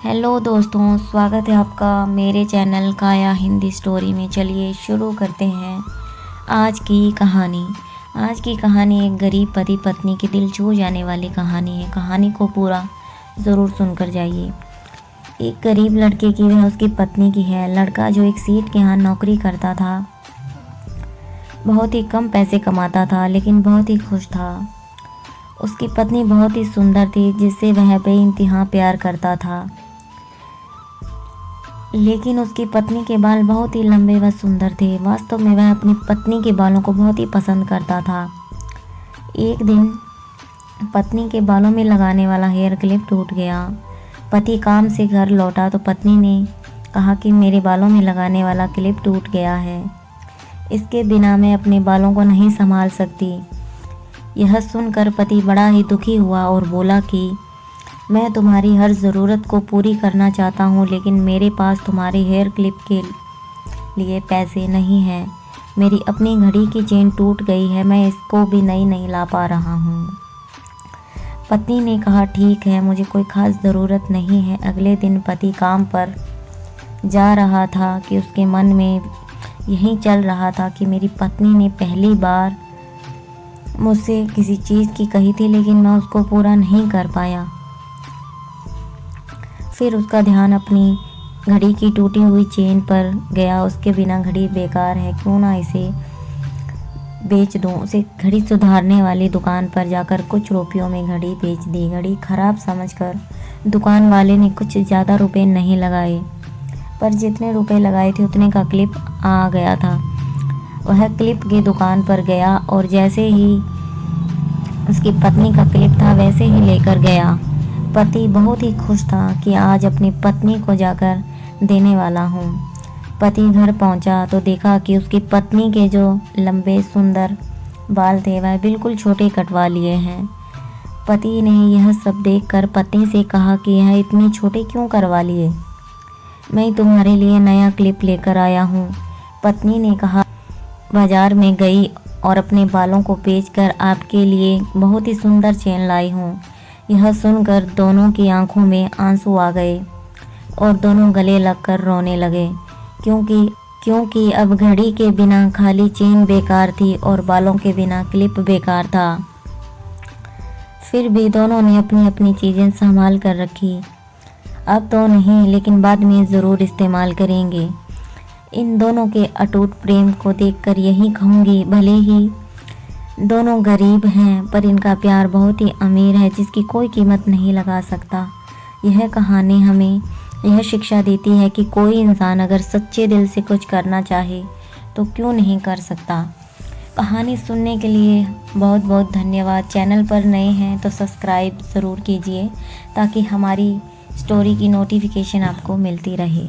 Hello दोस्तों, स्वागत है आपका मेरे चैनल काया हिंदी स्टोरी में। चलिए शुरू करते हैं आज की कहानी। आज की कहानी एक गरीब पति पत्नी की दिल छू जाने वाली कहानी है। कहानी को पूरा ज़रूर सुनकर जाइए। एक गरीब लड़के की वह उसकी पत्नी की है। लड़का जो एक सेठ के यहाँ नौकरी करता था, बहुत ही कम पैसे कमाता था, लेकिन बहुत ही खुश था। उसकी पत्नी बहुत ही सुंदर थी, जिससे वह बेइंतहा प्यार करता था। लेकिन उसकी पत्नी के बाल बहुत ही लंबे व सुंदर थे। वास्तव में वह अपनी पत्नी के बालों को बहुत ही पसंद करता था। एक दिन पत्नी के बालों में लगाने वाला हेयर क्लिप टूट गया। पति काम से घर लौटा तो पत्नी ने कहा कि मेरे बालों में लगाने वाला क्लिप टूट गया है, इसके बिना मैं अपने बालों को नहीं संभाल सकती। यह सुनकर पति बड़ा ही दुखी हुआ और बोला कि मैं तुम्हारी हर ज़रूरत को पूरी करना चाहता हूँ, लेकिन मेरे पास तुम्हारे हेयर क्लिप के लिए पैसे नहीं हैं। मेरी अपनी घड़ी की चेन टूट गई है, मैं इसको भी नई नहीं ला पा रहा हूँ। पत्नी ने कहा ठीक है, मुझे कोई ख़ास ज़रूरत नहीं है। अगले दिन पति काम पर जा रहा था कि उसके मन में यही चल रहा था कि मेरी पत्नी ने पहली बार मुझसे किसी चीज़ की कही थी, लेकिन मैं उसको पूरा नहीं कर पाया। फिर उसका ध्यान अपनी घड़ी की टूटी हुई चेन पर गया। उसके बिना घड़ी बेकार है, क्यों ना इसे बेच दूं। उसे घड़ी सुधारने वाली दुकान पर जाकर कुछ रुपयों में घड़ी बेच दी। घड़ी खराब समझकर दुकान वाले ने कुछ ज़्यादा रुपए नहीं लगाए, पर जितने रुपए लगाए थे उतने का क्लिप आ गया था। वह क्लिप की दुकान पर गया और जैसे ही उसकी पत्नी का क्लिप था वैसे ही लेकर गया। पति बहुत ही खुश था कि आज अपनी पत्नी को जाकर देने वाला हूँ। पति घर पहुँचा तो देखा कि उसकी पत्नी के जो लंबे सुंदर बाल थे वह बिल्कुल छोटे कटवा लिए हैं। पति ने यह सब देखकर पत्नी से कहा कि यह इतने छोटे क्यों करवा लिए, मैं तुम्हारे लिए नया क्लिप लेकर आया हूँ। पत्नी ने कहा बाजार में गई और अपने बालों को बेचकर आपके लिए बहुत ही सुंदर चेन लाई हूँ। यह सुनकर दोनों की आंखों में आंसू आ गए और दोनों गले लगकर रोने लगे, क्योंकि अब घड़ी के बिना खाली चेन बेकार थी और बालों के बिना क्लिप बेकार था। फिर भी दोनों ने अपनी अपनी चीज़ें संभाल कर रखी। अब तो नहीं, लेकिन बाद में ज़रूर इस्तेमाल करेंगे। इन दोनों के अटूट प्रेम को देखकर यही कहूँगी, भले ही दोनों गरीब हैं पर इनका प्यार बहुत ही अमीर है, जिसकी कोई कीमत नहीं लगा सकता। यह कहानी हमें यह शिक्षा देती है कि कोई इंसान अगर सच्चे दिल से कुछ करना चाहे तो क्यों नहीं कर सकता। कहानी सुनने के लिए बहुत बहुत धन्यवाद। चैनल पर नए हैं तो सब्सक्राइब ज़रूर कीजिए ताकि हमारी स्टोरी की नोटिफिकेशन आपको मिलती रहे।